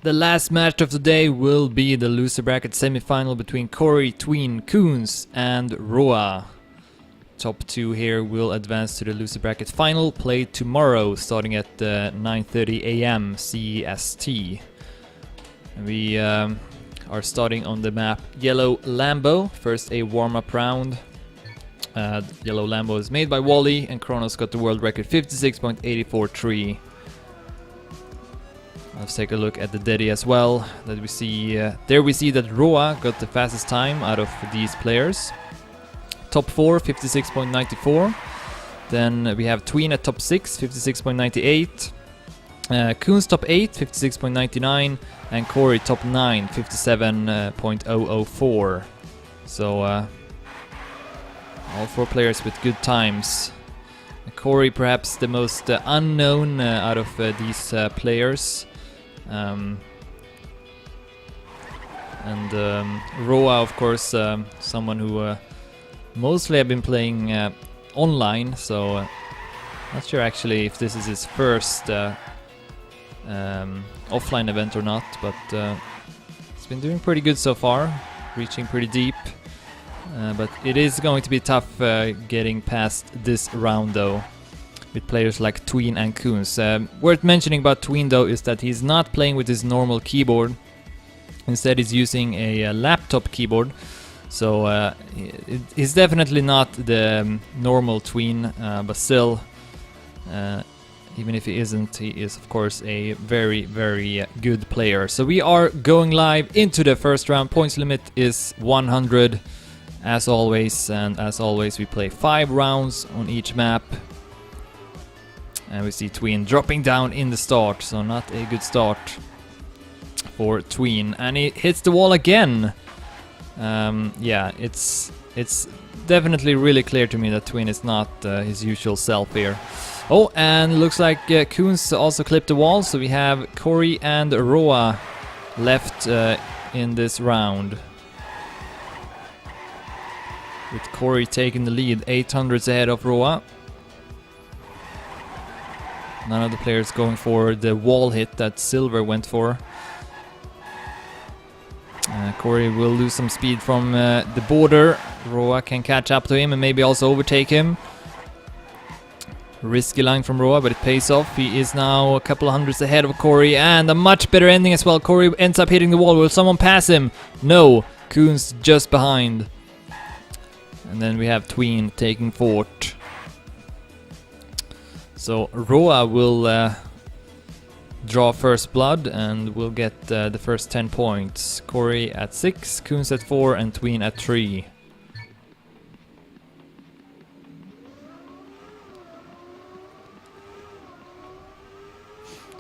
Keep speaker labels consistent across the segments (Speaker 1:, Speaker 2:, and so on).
Speaker 1: the last match of the day will be the loser bracket semi-final between Kory, Tween, Koenz and Roa. Top two here will advance to the loser bracket final, played tomorrow starting at 9:30 AM CEST. We are starting on the map Yellow Lambo. First a warm-up round. Yellow Lambo is made by Wally and Kronos got the world record 56.843. Let's take a look at the Deddy as well. That we see there we see that Roa got the fastest time out of these players. Top 4, 56.94. Then we have Tween at top 6, 56.98. Koenz top 8, 56.99. And Kory top 9, 57.004. So all four players with good times. Kory perhaps the most unknown out of these players. Roa, of course, someone who mostly have been playing online, so not sure actually if this is his first offline event or not, but he's been doing pretty good so far, reaching pretty deep. But it is going to be tough getting past this round though, with players like Tween and Koenz. Worth mentioning about Tween though is that he's not playing with his normal keyboard. Instead he's using a laptop keyboard. So he's definitely not the normal Tween, but still, even if he isn't, he is of course a very, very good player. So we are going live into the first round. Points limit is 100 as always, and as always we play 5 rounds on each map. And we see Tween dropping down in the start, so not a good start for Tween. And he hits the wall again. Yeah, it's definitely really clear to me that Tween is not his usual self here. Oh, and looks like Koenz also clipped the wall, so we have Kory and Roa left in this round. With Kory taking the lead, 800s ahead of Roa. None of the players going for the wall hit that Silver went for. Kory will lose some speed from the border. Roa can catch up to him and maybe also overtake him. Risky line from Roa, but it pays off. He is now a couple of hundreds ahead of Kory, and a much better ending as well. Kory ends up hitting the wall. Will someone pass him? No. Koenz just behind. And then we have Tween taking fort. So Roa will draw first blood and will get the first 10 points. Kory at 6, Koenz at 4 and Tween at 3.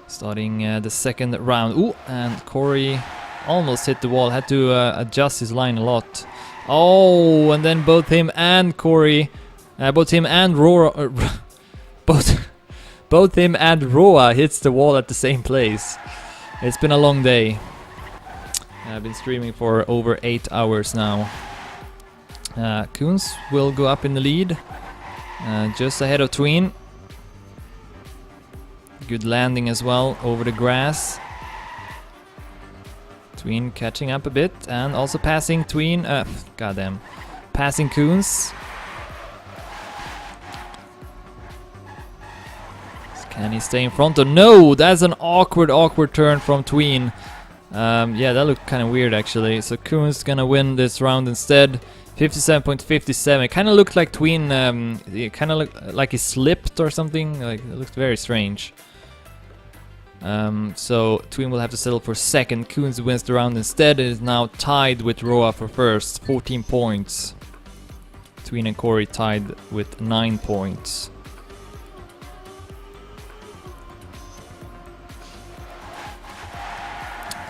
Speaker 1: Starting the second round. Ooh, and Kory almost hit the wall, had to adjust his line a lot. Oh, and then both him and Kory, both him and Roa, both him and Roa hits the wall at the same place. It's been a long day. I've been streaming for over 8 hours now. Koenz will go up in the lead, just ahead of Tween. Good landing as well over the grass. Tween catching up a bit and also passing Tween. Goddamn, passing Koenz. Can he stay in front? Oh no, that's an awkward turn from Tween. Yeah, that looked kind of weird actually. So Koenz gonna win this round instead. 57.57. It kind of looked like Tween. It kind of looked like he slipped or something. Like it looked very strange. So Tween will have to settle for second. Koenz wins the round instead. It is now tied with Roa for first. 14 points. Tween and Kory tied with 9 points.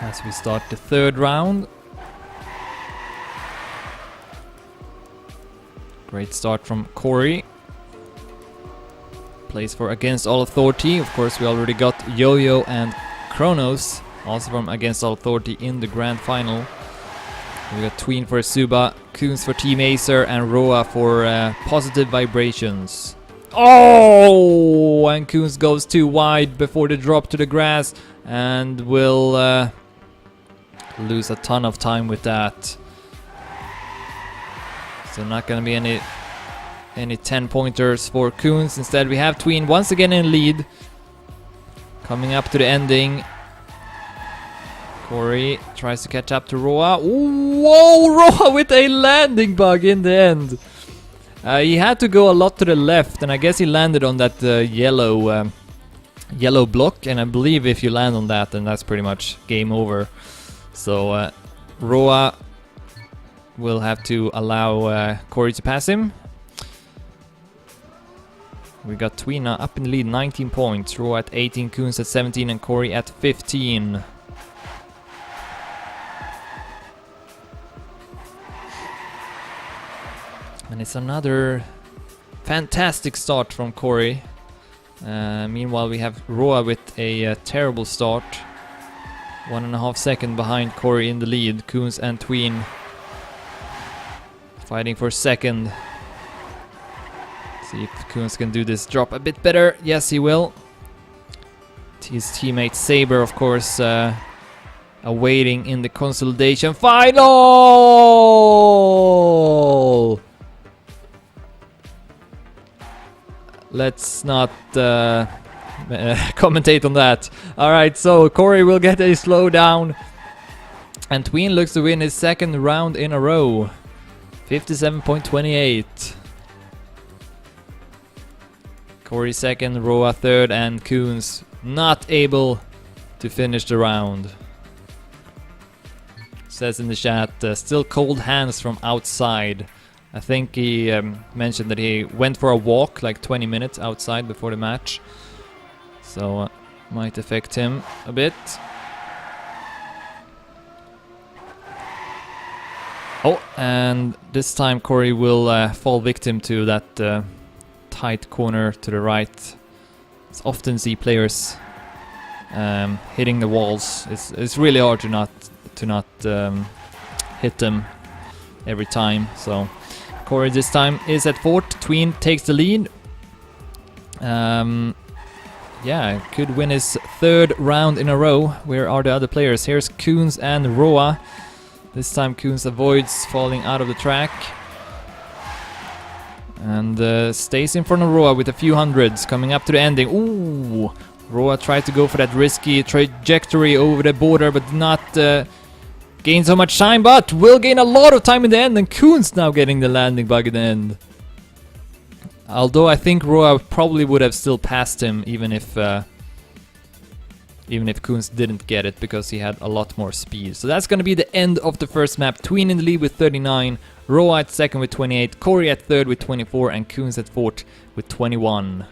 Speaker 1: As we start the third round. Great start from Kory. Plays for Against All Authority. Of course, we already got Yo-Yo and Kronos, also from Against All Authority in the grand final. We got Tween for Suba, Koenz for Team Acer, and Roa for Positive Vibrations. Oh! And Koenz goes too wide before the drop to the grass and will lose a ton of time with that. So not gonna be any 10-pointers for Koenz. Instead we have Tween once again in lead. Coming up to the ending. Kory tries to catch up to Roa. Whoa, Roa with a landing bug in the end. He had to go a lot to the left, and I guess he landed on that yellow block, and I believe if you land on that, then that's pretty much game over. So Roa will have to allow Kory to pass him. We got Tween up in the lead, 19 points. Roa at 18, Koenz at 17, and Kory at 15. And it's another fantastic start from Kory. Meanwhile, we have Roa with a terrible start. 1.5 seconds behind Kory in the lead. Koenz and Tween fighting for second. See if Koenz can do this drop a bit better. Yes, he will. His teammate Saber, of course, awaiting in the consolidation final. Let's not commentate on that. Alright, so Kory will get a slowdown. And Tween looks to win his second round in a row. 57.28. Kory second, Roa third, and Koenz not able to finish the round. Says in the chat, still cold hands from outside. I think he mentioned that he went for a walk, like 20 minutes outside before the match. So might affect him a bit. Oh, and this time Kory will fall victim to that tight corner to the right. It's often see players hitting the walls. It's really hard to not hit them every time. So Kory this time is at fourth. Tween takes the lead. Yeah, could win his third round in a row. Where are the other players? Here's Koenz and Roa. This time Koenz avoids falling out of the track. And stays in front of Roa with a few hundreds coming up to the ending. Ooh! Roa tried to go for that risky trajectory over the border, but did not gain so much time, but will gain a lot of time in the end, and Koenz now getting the landing bug in the end. Although I think Roa probably would have still passed him even if Koenz didn't get it, because he had a lot more speed. So that's going to be the end of the first map. Tween in the lead with 39, Roa at second with 28, Kory at third with 24, and Koenz at fourth with 21.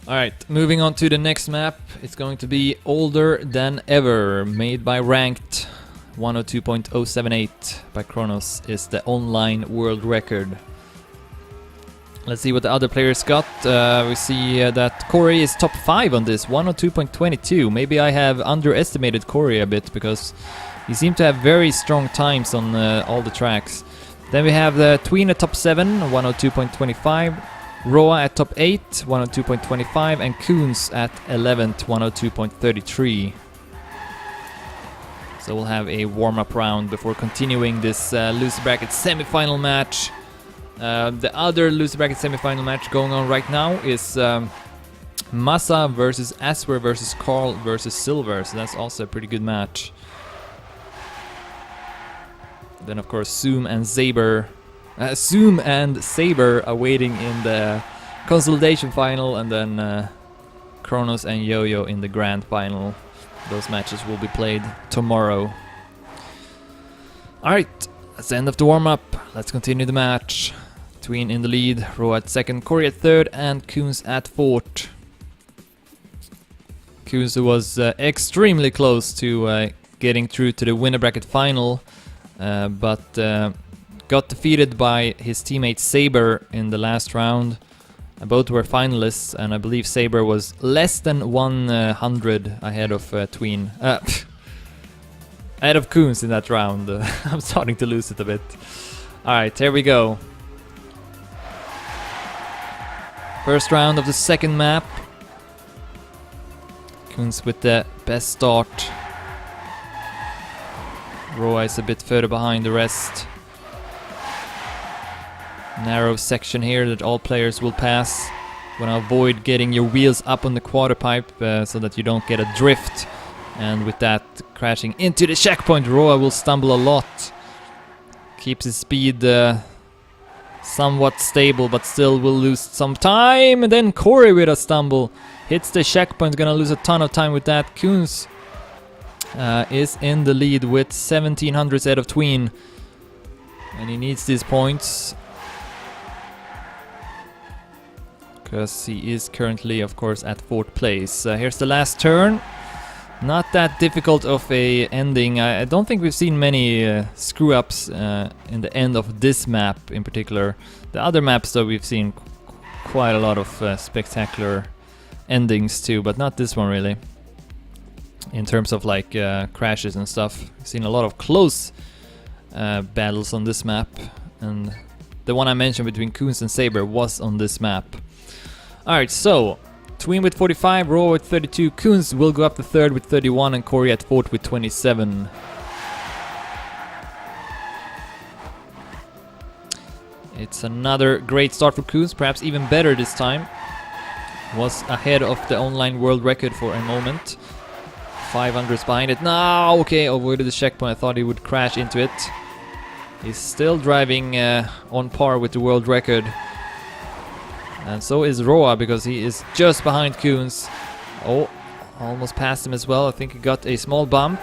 Speaker 1: Alright, moving on to the next map. It's going to be Older Than Ever, made by Ranked. 102.078 by Kronos is the online world record. Let's see what the other players got. We see that Kory is top 5 on this, 102.22. Maybe I have underestimated Kory a bit, because he seemed to have very strong times on all the tracks. Then we have the Tween at top 7, 102.25. Roa at top 8, 102.25, and Koenz at 11th, 102.33. So we'll have a warm-up round before continuing this loser bracket semi-final match. The other loser bracket semi-final match going on right now is Massa versus Aswer versus Carl versus Silver, so that's also a pretty good match. Then of course Zoom and Saber awaiting in the consolidation final, and then Kronos and Yo-Yo in the grand final. Those matches will be played tomorrow. Alright, that's the end of the warm-up. Let's continue the match. Tween in the lead, Roa at second, Kory at third, and Koenz at fourth. Koenz was extremely close to getting through to the winner bracket final, but got defeated by his teammate Saber in the last round. Both were finalists, and I believe Saber was less than 100 ahead of Tween. Ahead of Koenz in that round. I'm starting to lose it a bit. Alright, here we go. First round of the second map. Koenz with the best start. Roa is a bit further behind the rest. Narrow section here that all players will pass. You want to avoid getting your wheels up on the quarter pipe so that you don't get a drift. And with that crashing into the checkpoint, Roa will stumble a lot. Keeps his speed somewhat stable, but still will lose some time. And then Kory with a stumble hits the checkpoint, gonna lose a ton of time with that. Koenz is in the lead with 1700s ahead of Tween, and he needs these points because he is currently, of course, at 4th place. Here's the last turn. Not that difficult of a ending. I don't think we've seen many screw-ups in the end of this map in particular. The other maps, though, we've seen quite a lot of spectacular endings too, but not this one really. In terms of like crashes and stuff, we've seen a lot of close battles on this map, and the one I mentioned between Koenz and Saber was on this map. Alright, so Tween with 45, Roa with 32, Koenz will go up to 3rd with 31, and Kory at 4th with 27. It's another great start for Koenz, perhaps even better this time. Was ahead of the online world record for a moment. 500s behind it. No, okay, avoided the checkpoint. I thought he would crash into it. He's still driving on par with the world record. And so is Roa, because he is just behind Koenz. Oh, almost passed him as well. I think he got a small bump.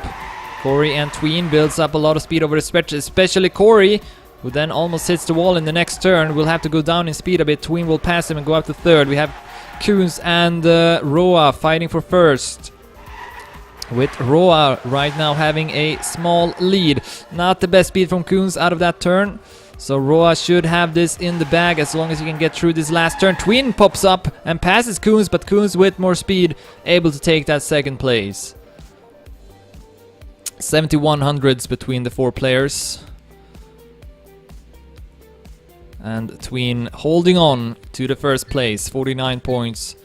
Speaker 1: Kory and Tween builds up a lot of speed over the stretch, especially Kory, who then almost hits the wall in the next turn. Will have to go down in speed a bit. Tween will pass him and go up to 3rd. We have Koenz and Roa fighting for 1st. With Roa right now having a small lead. Not the best speed from Koenz out of that turn. So Roa should have this in the bag as long as he can get through this last turn. Tween pops up and passes Koenz, but Koenz with more speed able to take that 2nd place. 7100s between the 4 players. And Tween holding on to the 1st place, 49 points.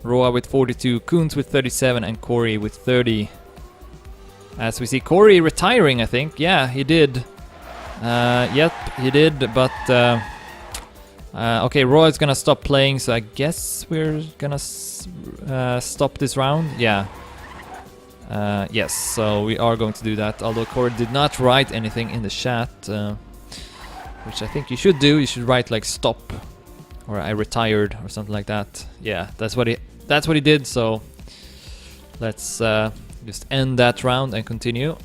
Speaker 1: Roa with 42, Koenz with 37, and Kory with 30. As we see Kory retiring, I think. Yeah, he did. Yep, he did, but... okay, Roa is gonna stop playing, so I guess we're gonna stop this round. Yeah. Yes, so we are going to do that, although Kory did not write anything in the chat. Which I think you should do. You should write like stop or I retired or something like that. Yeah, that's what he did. So let's just end that round and continue.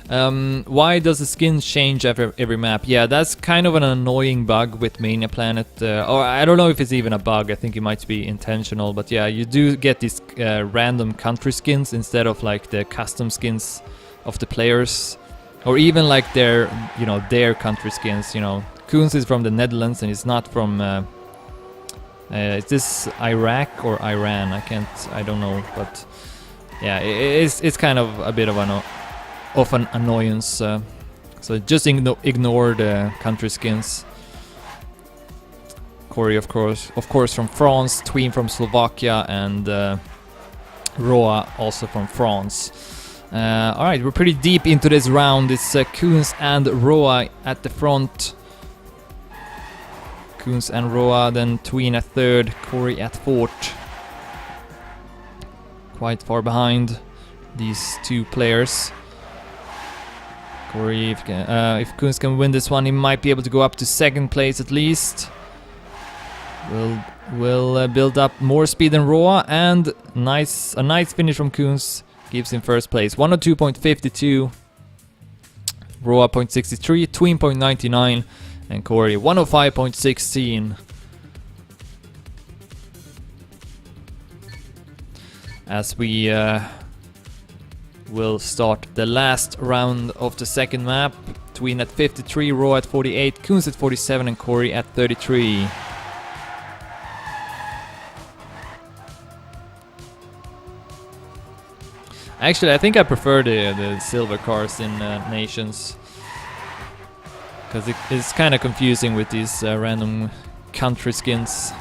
Speaker 1: Why does the skin change after every map? Yeah, that's kind of an annoying bug with Mania Planet. Or I don't know if it's even a bug. I think it might be intentional. But yeah, you do get these random country skins instead of like the custom skins of the players, or even like their country skins. You know, Koenz is from the Netherlands and it's not from. Is this Iraq or Iran? I don't know. But yeah, it's kind of a bit of an annoyance, so just ignore the country skins. Kory, of course, from France, Tween from Slovakia, and Roa also from France. All right, we're pretty deep into this round. It's Koenz and Roa at the front. Koenz and Roa, then Tween at 3rd, Kory at 4th. Quite far behind these 2 players. Kory, if Koenz can win this one, he might be able to go up to 2nd place at least. Will build up more speed than Roa, and a nice finish from Koenz gives him 1st place. 102.52, Roa 0.63, Tween 0.99, and Kory 105.16. As we will start the last round of the 2nd map. Tween at 53, Roa at 48, Koenz at 47, and Kory at 33. Actually, I think I prefer the silver cars in Nations, because it's kind of confusing with these random country skins.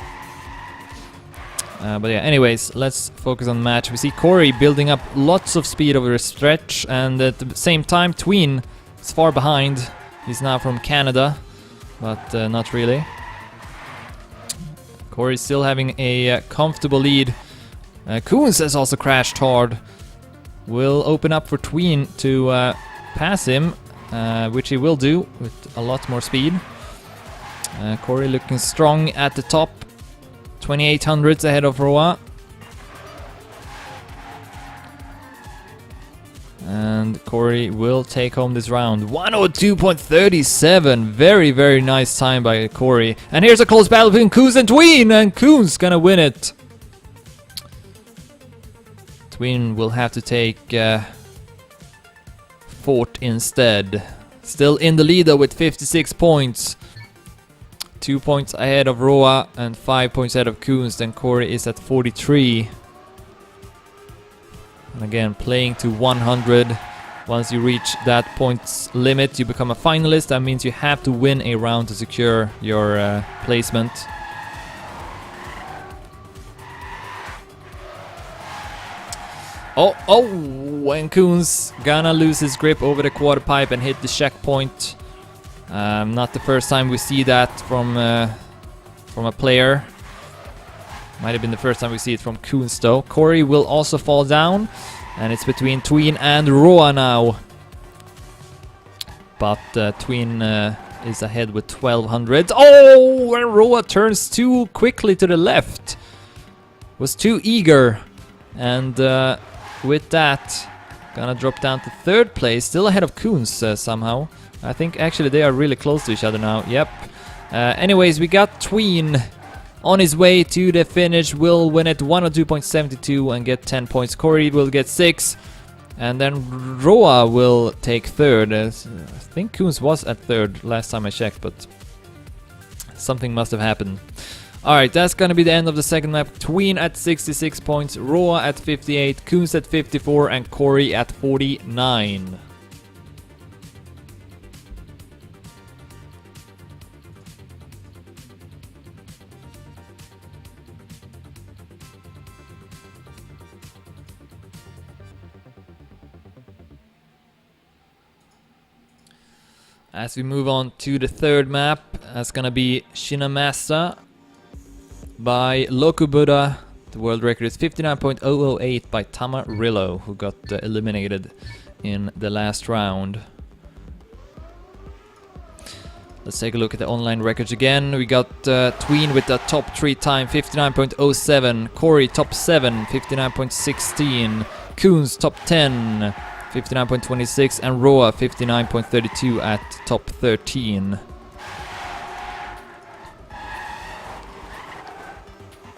Speaker 1: But yeah, anyways, let's focus on the match. We see Kory building up lots of speed over a stretch, and at the same time, Tween is far behind. He's now from Canada, but not really. Kory's still having a comfortable lead. Koenz has also crashed hard. Will open up for Tween to pass him, which he will do with a lot more speed. Kory looking strong at the top. 2800s ahead of Roa. And Kory will take home this round. 102.37. Very, very nice time by Kory. And here's a close battle between Koenz and Tween. And Koenz gonna win it. Tween will have to take Fort instead. Still in the lead though with 56 points. 2 points ahead of Roa and 5 points ahead of Koenz. Then Kory is at 43. And again, playing to 100. Once you reach that points limit, you become a finalist. That means you have to win a round to secure your placement. And Koenz gonna lose his grip over the quarter pipe and hit the checkpoint. Not the first time we see that from a player. Might have been the first time we see it from Koenz though. Kory will also fall down, and it's between Tween and Roa now. But Tween is ahead with 1200. Oh, and Roa turns too quickly to the left. Was too eager, and with that, gonna drop down to third place, still ahead of Koenz somehow. I think actually they are really close to each other now. Yep. Anyways, we got Tween on his way to the finish. Will win it 102.72 and get 10 points. Kory will get 6. And then Roa will take third. I think Koenz was at third last time I checked, but something must have happened. Alright, that's gonna be the end of the second map. Tween at 66 points, Roa at 58, Koenz at 54, and Kory at 49. As we move on to the third map, that's gonna be Shinamasa by Lokubuda. The world record is 59.008 by Tamarillo, who got eliminated in the last round. Let's take a look at the online records again. We got Tween with the top 3 time, 59.07. Kory top 7, 59.16. Koenz top 10, 59.26, and Roa 59.32 at top 13.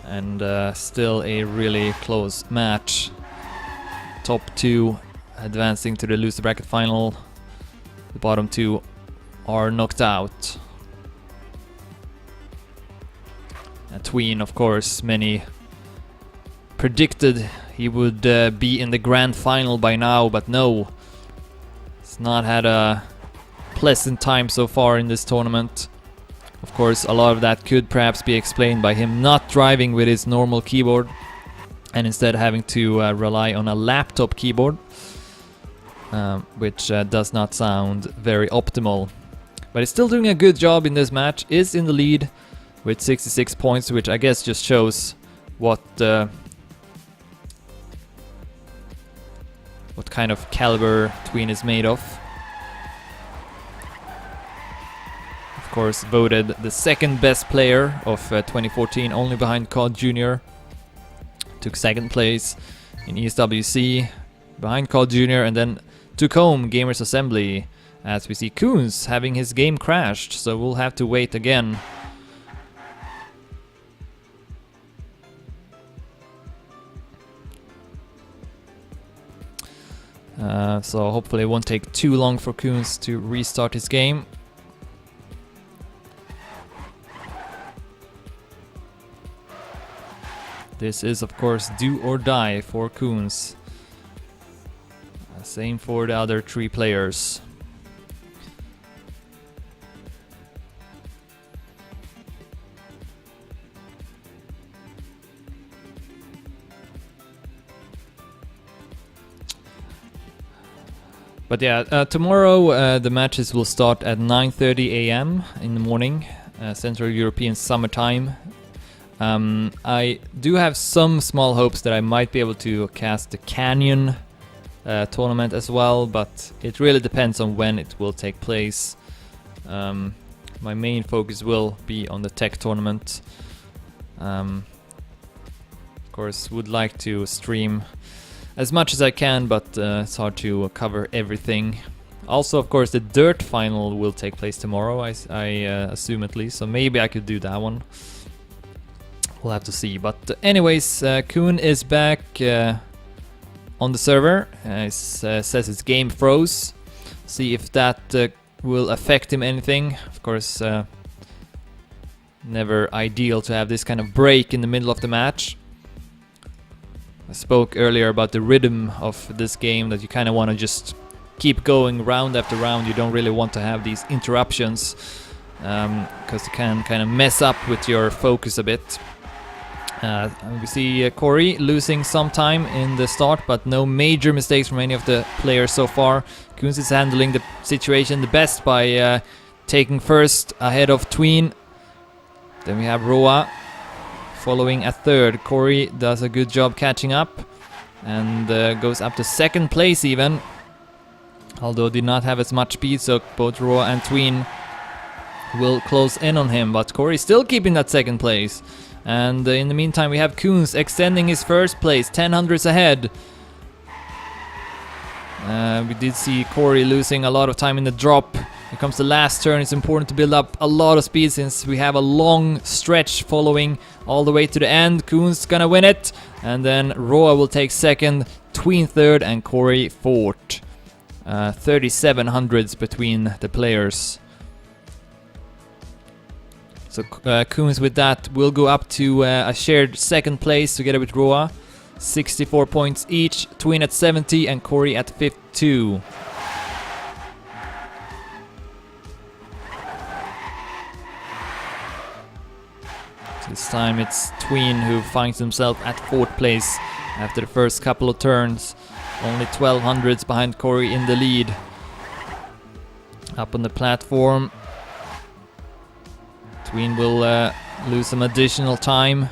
Speaker 1: And still a really close match. Top 2 advancing to the loser bracket final. The bottom 2 are knocked out. And Tween, of course, many predicted he would be in the grand final by now, but no. He's not had a pleasant time so far in this tournament. Of course, a lot of that could perhaps be explained by him not driving with his normal keyboard and instead having to rely on a laptop keyboard, which does not sound very optimal. But he's still doing a good job in this match, is in the lead with 66 points, which I guess just shows what kind of caliber Tween is made of. Of course, voted the second best player of 2014, only behind COD Jr. Took second place in ESWC, behind COD Jr. and then took home Gamers Assembly, as we see Koenz having his game crashed, so we'll have to wait again. So hopefully it won't take too long for Koenz to restart his game. This is of course do or die for Koenz. Same for the other 3 players. But yeah, tomorrow the matches will start at 9:30 a.m. in the morning, Central European Summer Time. I do have some small hopes that I might be able to cast the Canyon tournament as well, but it really depends on when it will take place. My main focus will be on the tech tournament. Of course, would like to stream as much as I can, but it's hard to cover everything. Also, of course, the dirt final will take place tomorrow, I assume at least, so maybe I could do that one. We'll have to see. But anyways, Koen is back on the server. It says his game froze. See if that will affect him anything. Of course, never ideal to have this kind of break in the middle of the match. I spoke earlier about the rhythm of this game, that you kind of want to just keep going round after round. You don't really want to have these interruptions, because it can kind of mess up with your focus a bit. We see Kory losing some time in the start, but no major mistakes from any of the players so far. Koenz is handling the situation the best by taking first ahead of Tween. Then we have Roa following at third. Kory does a good job catching up and goes up to second place even, although did not have as much speed, so both Roa and Tween will close in on him, but Kory still keeping that second place. And in the meantime we have Koenz extending his first place, 10 hundredths ahead. We did see Kory losing a lot of time in the drop. Here comes the last turn. It's important to build up a lot of speed since we have a long stretch following all the way to the end. Koenz gonna win it, and then Roa will take second, Tween third, and Kory fourth. 37 hundredths between the players. So Koenz with that will go up to a shared second place together with Roa. 64 points each, Tween at 70 and Kory at 52. This time it's Tween who finds himself at fourth place after the first couple of turns. Only 12 hundredths behind Kory in the lead. Up on the platform, Tween will lose some additional time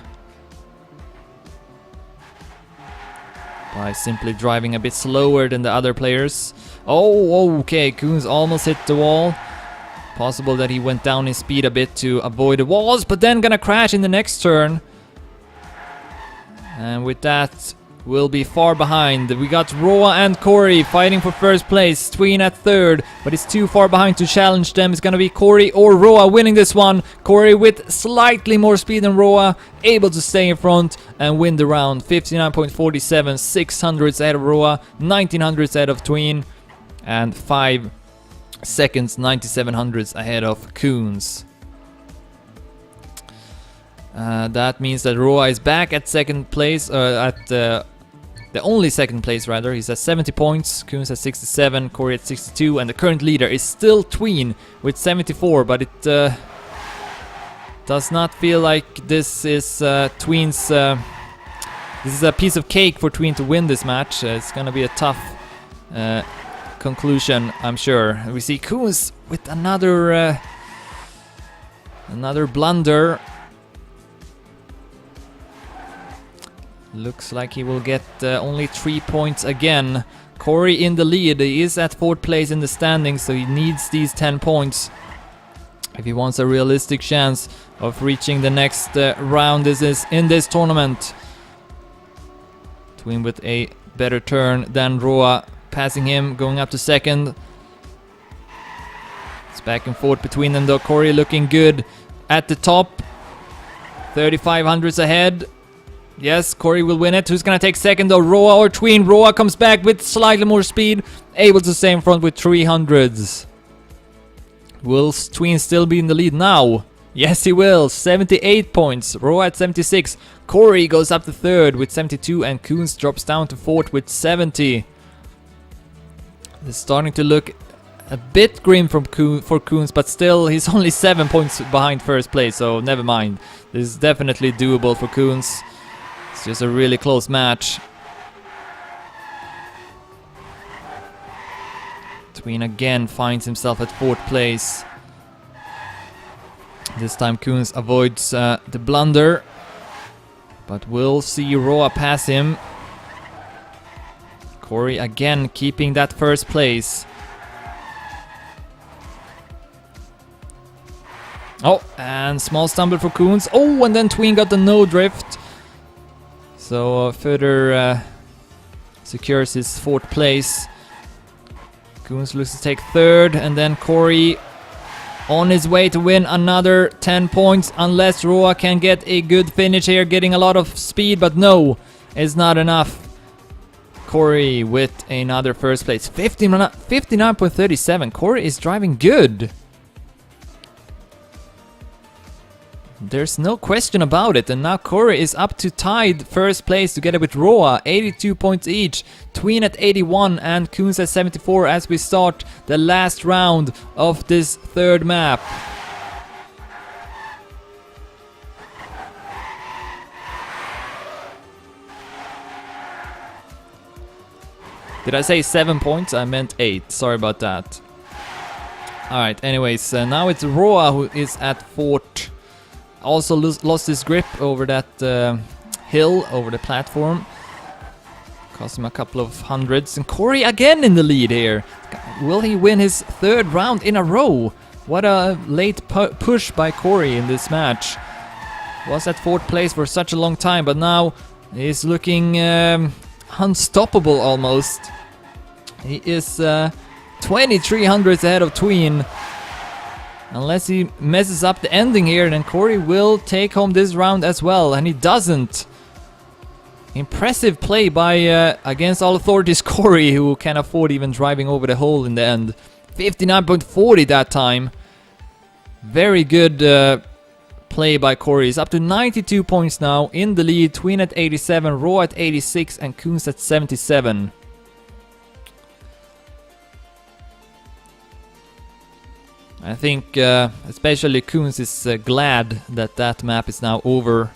Speaker 1: by simply driving a bit slower than the other players. Oh, okay, Koenz almost hit the wall. Possible that he went down in speed a bit to avoid the walls, but then gonna crash in the next turn. And with that, we'll be far behind. We got Roa and Kory fighting for first place. Tween at third, but it's too far behind to challenge them. It's gonna be Kory or Roa winning this one. Kory with slightly more speed than Roa, able to stay in front and win the round. 59.47, 600ths ahead of Roa, 1900ths ahead of Tween, and 5 seconds, 97 hundredths ahead of Koenz. That means that Roa is back at second place, at the only second place rather. He's at 70 points, Koenz at 67, Kory at 62, and the current leader is still Tween with 74, but it does not feel like this is Tween's... this is a piece of cake for Tween to win this match. It's gonna be a tough conclusion, I'm sure. We see Koenz with another blunder. Looks like he will get only 3 points again. Kory in the lead. He is at fourth place in the standings, so he needs these 10 points if he wants a realistic chance of reaching the next round in this tournament. Tween with a better turn than Roa, passing him, going up to second. It's back and forth between them though. Kory looking good at the top. 35 hundredths ahead. Yes, Kory will win it. Who's gonna take second though? Roa or Tween? Roa comes back with slightly more speed. Able to stay in front with 300s. Will Tween still be in the lead now? Yes, he will. 78 points. Roa at 76. Kory goes up to third with 72 and Koenz drops down to fourth with 70. It's starting to look a bit grim for Koenz, but still he's only 7 points behind first place, so never mind. This is definitely doable for Koenz. It's just a really close match. Tween again finds himself at fourth place. This time Koenz avoids the blunder, but we'll see Roa pass him. Kory again keeping that first place. Oh, and small stumble for Koenz. Oh, and then Tween got the no drift. So further secures his fourth place. Koenz looks to take third, and then Kory on his way to win another 10 points, unless Roa can get a good finish here, getting a lot of speed, but no, it's not enough. Kory with another first place, 59.37. Kory is driving good. There's no question about it, and now Kory is up to tied first place together with Roa, 82 points each, Tween at 81 and Koenz at 74 as we start the last round of this third map. Did I say 7 points? I meant 8, sorry about that. Alright, anyways, now it's Roa who is at fourth. Also lost his grip over that hill, over the platform. Cost him a couple of hundreds. And Kory again in the lead here. Will he win his third round in a row? What a late push by Kory in this match. Was at fourth place for such a long time, but now he's looking unstoppable almost. He is 2300s ahead of Tween. Unless he messes up the ending here, then Kory will take home this round as well, and he doesn't. Impressive play by, against all authorities, Kory, who can afford even driving over the hole in the end. 59.40 that time. Very good play by Kory. He's up to 92 points now, in the lead. Tween at 87, Roa at 86, and Koenz at 77. I think especially Koenz is glad that that map is now over.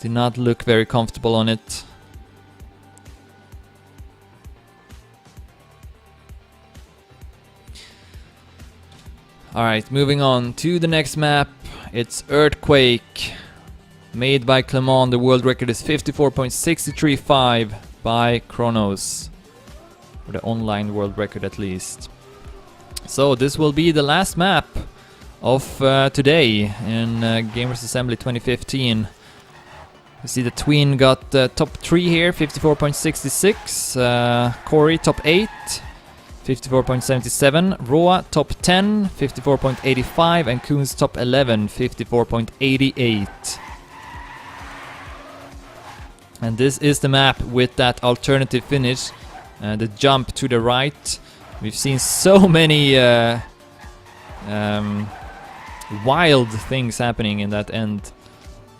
Speaker 1: Did not look very comfortable on it. Alright, moving on to the next map. It's Earthquake. Made by Clement. The world record is 54.635 by Kronos. Or the online world record at least. So this will be the last map of today in Gamers Assembly 2015. You see the Tween got top 3 here, 54.66. Kory top 8, 54.77. Roa top 10, 54.85. And Koenz top 11, 54.88. And this is the map with that alternative finish. The jump to the right. We've seen so many wild things happening in that end.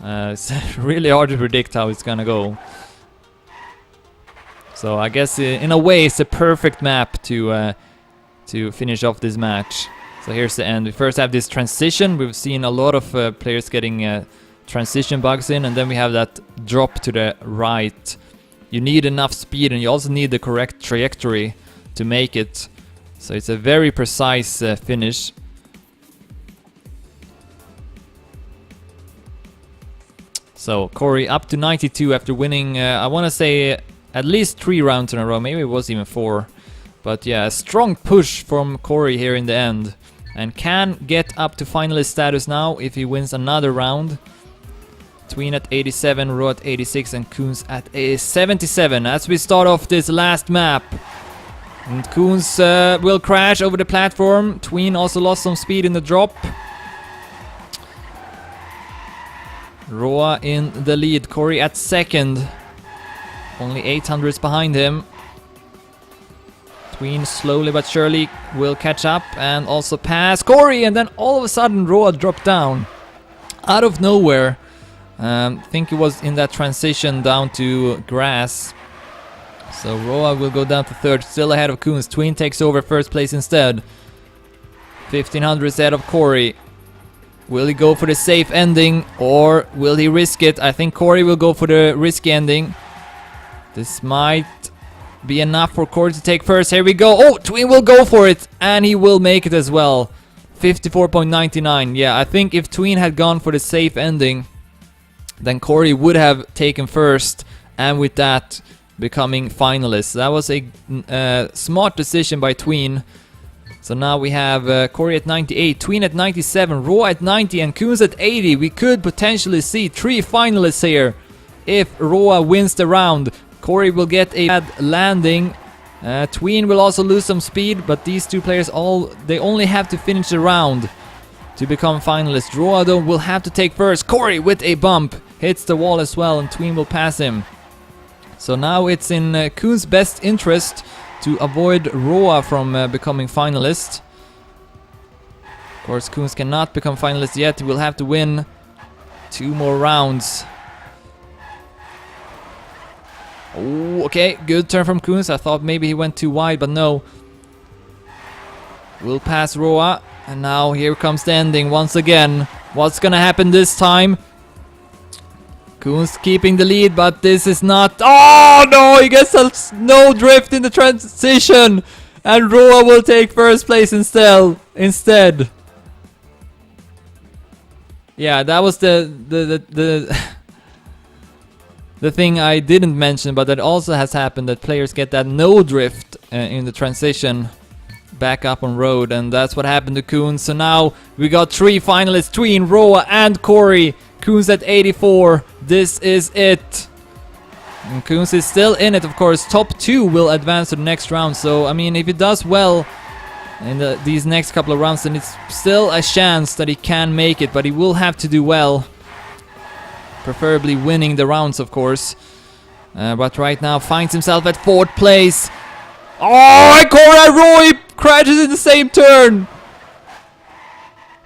Speaker 1: It's really hard to predict how it's gonna go. So I guess in a way it's a perfect map to finish off this match. So here's the end. We first have this transition. We've seen a lot of players getting transition bugs in, and then we have that drop to the right. You need enough speed, and you also need the correct trajectory to make it. So it's a very precise finish. So Kory up to 92 after winning, I want to say at least 3 rounds in a row, maybe it was even 4. But yeah, a strong push from Kory here in the end. And can get up to finalist status now if he wins another round. Tween at 87, Roa at 86 and Koenz at 77 as we start off this last map. And Koenz will crash over the platform. Tween also lost some speed in the drop. Roa in the lead, Kory at second. Only 800s behind him. Tween slowly but surely will catch up and also pass Kory, and then all of a sudden Roa dropped down. Out of nowhere. I think it was in that transition down to grass. So Roa will go down to third, still ahead of Koenz. Tween takes over first place instead. 1500 ahead of Kory. Will he go for the safe ending or will he risk it? I think Kory will go for the risky ending. This might be enough for Kory to take first. Here we go. Oh, Tween will go for it and he will make it as well. 54.99. Yeah, I think if Tween had gone for the safe ending, then Kory would have taken first and with that becoming finalist. That was a smart decision by Tween. So now we have Kory at 98, Tween at 97, Roa at 90 and Koenz at 80. We could potentially see 3 finalists here if Roa wins the round. Kory will get a bad landing. Tween will also lose some speed, but these two players they only have to finish the round to become finalists. Roa though will have to take first. Kory with a bump hits the wall as well and Tween will pass him. So now it's in Koenz's best interest to avoid Roa from becoming finalist. Of course, Koenz cannot become finalist yet. He will have to win 2 more rounds. Oh, okay, good turn from Koenz. I thought maybe he went too wide, but no. We'll pass Roa. And now here comes the ending once again. What's gonna happen this time? Koenz keeping the lead, but this is not... Oh no, he gets a snow drift in the transition! And Roa will take first place instead. Yeah, that was the thing I didn't mention, but that also has happened, that players get that no drift in the transition back up on road, and that's what happened to Koenz. So now we got 3 finalists, Tween, Roa and Kory. Koenz at 84. This is it. And Koenz is still in it, of course. Top 2 will advance to the next round. So, I mean, if he does well in these next couple of rounds, then it's still a chance that he can make it. But he will have to do well. Preferably winning the rounds, of course. But right now finds himself at 4th place. Oh, Kory Roy crashes in the same turn.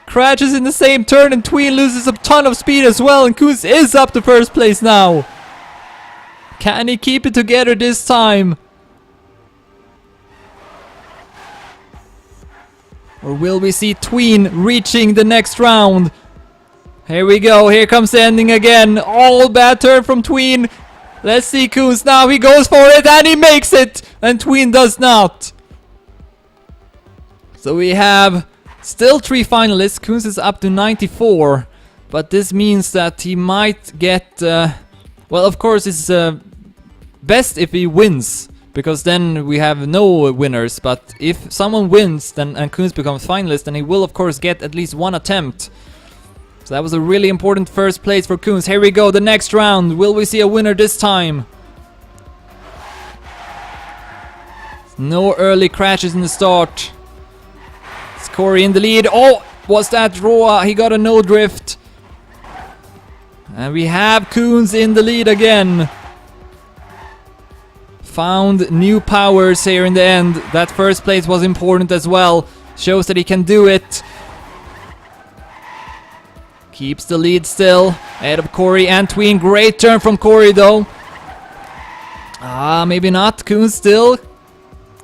Speaker 1: Crashes in the same turn and Tween loses a ton of speed as well, and Koenz is up to first place now. Can he keep it together this time? Or will we see Tween reaching the next round? Here we go, here comes the ending again. All bad turn from Tween. Let's see Koenz now, he goes for it and he makes it! And Tween does not. So we have still 3 finalists. Koenz is up to 94, but this means that he might get... well, of course, it's best if he wins, because then we have no winners. But if someone wins and Koenz becomes finalist, then he will, of course, get at least 1 attempt. So that was a really important first place for Koenz. Here we go, the next round. Will we see a winner this time? No early crashes in the start. Kory in the lead. Oh, was that Roa? He got a no drift. And we have Koenz in the lead again. Found new powers here in the end. That first place was important as well. Shows that he can do it. Keeps the lead still. Ahead of Kory and Tween. Great turn from Kory though. Maybe not. Koenz still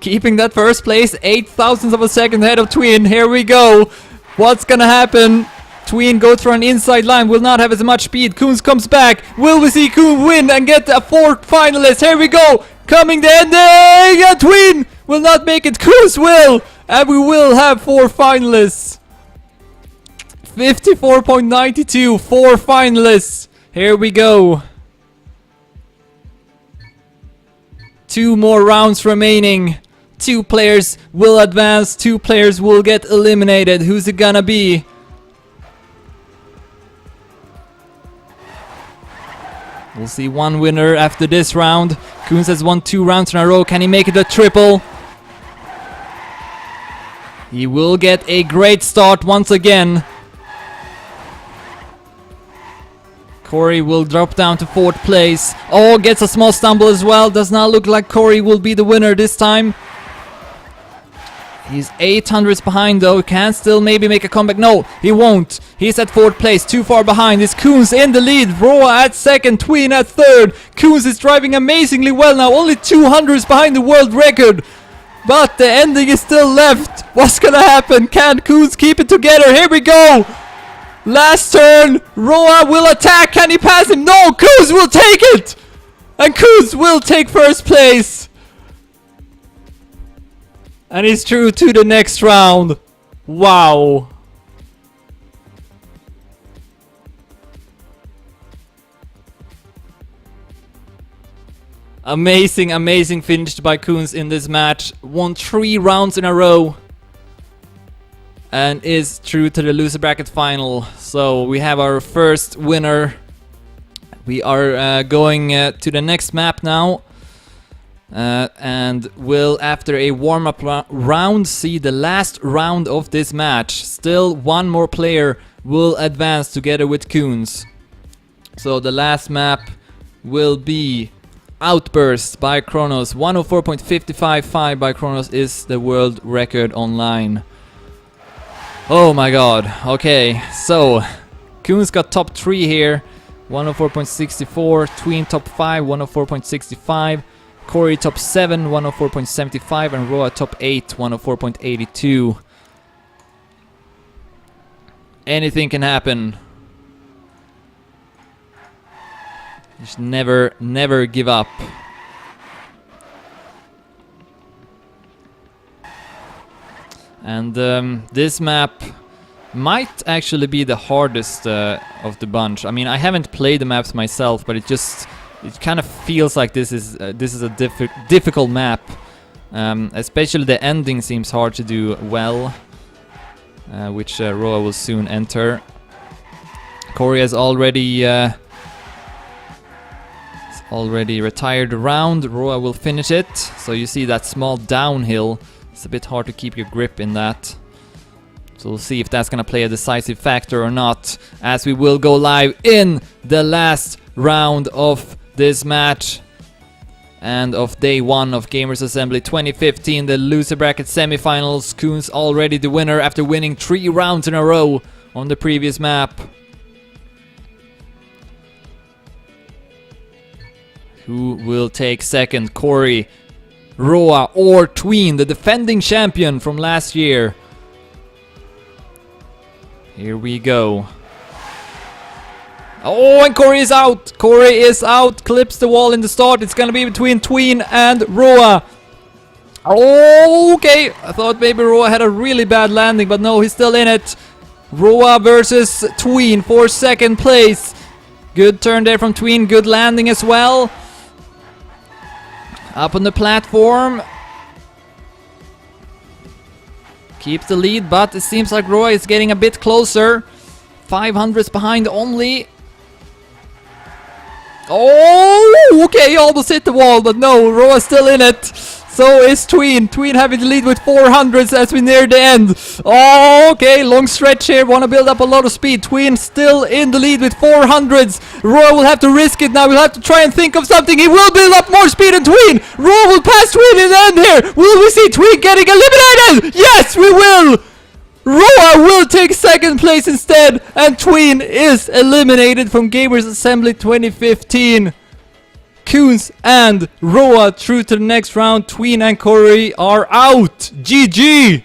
Speaker 1: keeping that first place, 0.008 of a second ahead of Tween. Here we go. What's gonna happen? Tween goes for an inside line, will not have as much speed. Koenz comes back. Will we see Koenz win and get a 4th finalist? Here we go. Coming the ending. And Tween will not make it. Koenz will. And we will have 4 finalists. 54.92. 4 finalists. Here we go. 2 more rounds remaining. 2 players will advance, 2 players will get eliminated. Who's it gonna be? We'll see 1 winner after this round. Koenz has won 2 rounds in a row. Can he make it a triple? He will get a great start once again. Kory will drop down to 4th place. Oh, gets a small stumble as well. Does not look like Kory will be the winner this time. He's 800s behind though. Can still maybe make a comeback. No, he won't. He's at 4th place. Too far behind. It's Koenz in the lead. Roa at 2nd. Tween at 3rd. Koenz is driving amazingly well now. Only 200s behind the world record. But the ending is still left. What's gonna happen? Can Koenz keep it together? Here we go. Last turn. Roa will attack. Can he pass him? No, Koenz will take it. And Koenz will take 1st place. And he's through to the next round. Wow. Amazing, amazing finish by Koenz in this match. Won 3 rounds in a row. And is through to the loser bracket final. So we have our first winner. We are going to the next map now. And will, after a warm-up round, see the last round of this match. Still, one more player will advance together with Koenz. So the last map will be Outburst by Kronos. 104.555 by Kronos is the world record online. Oh my god. Okay, so Koenz got top 3 here. 104.64. Tween top 5, 104.65. Kory top 7, 104.75, and Roa top 8, 104.82. Anything can happen. Just never give up. And this map might actually be the hardest of the bunch. I mean, I haven't played the maps myself, but it kind of feels like this is a difficult map. Especially the ending seems hard to do well, which Roa will soon enter. Kory has already retired a round. Roa will finish it. So you see that small downhill. It's a bit hard to keep your grip in that. So we'll see if that's gonna play a decisive factor or not, as we will go live in the last round of this match and of day 1 of Gamers Assembly 2015, the loser bracket semifinals. Koenz already the winner after winning 3 rounds in a row on the previous map. Who will take second? Kory, Roa, or Tween, the defending champion from last year? Here we go. Oh, and Kory is out! Kory is out, clips the wall in the start. It's gonna be between Tween and Roa. Oh, okay, I thought maybe Roa had a really bad landing, but no, he's still in it. Roa versus Tween for 2nd place. Good turn there from Tween, good landing as well. Up on the platform. Keeps the lead, but it seems like Roa is getting a bit closer. 500s behind only. Oh, okay, almost hit the wall, but no, Roa's still in it. So is Tween. Tween having the lead with 400s as we near the end. Oh, okay, long stretch here. Want to build up a lot of speed. Tween still in the lead with 400s. Roa will have to risk it now. We'll have to try and think of something. He will build up more speed than Tween. Roa will pass Tween in the end here. Will we see Tween getting eliminated? Yes, we will. Roa will take 2nd place instead, and Tween is eliminated from Gamers Assembly 2015. Koenz and Roa through to the next round. Tween and Kory are out. GG!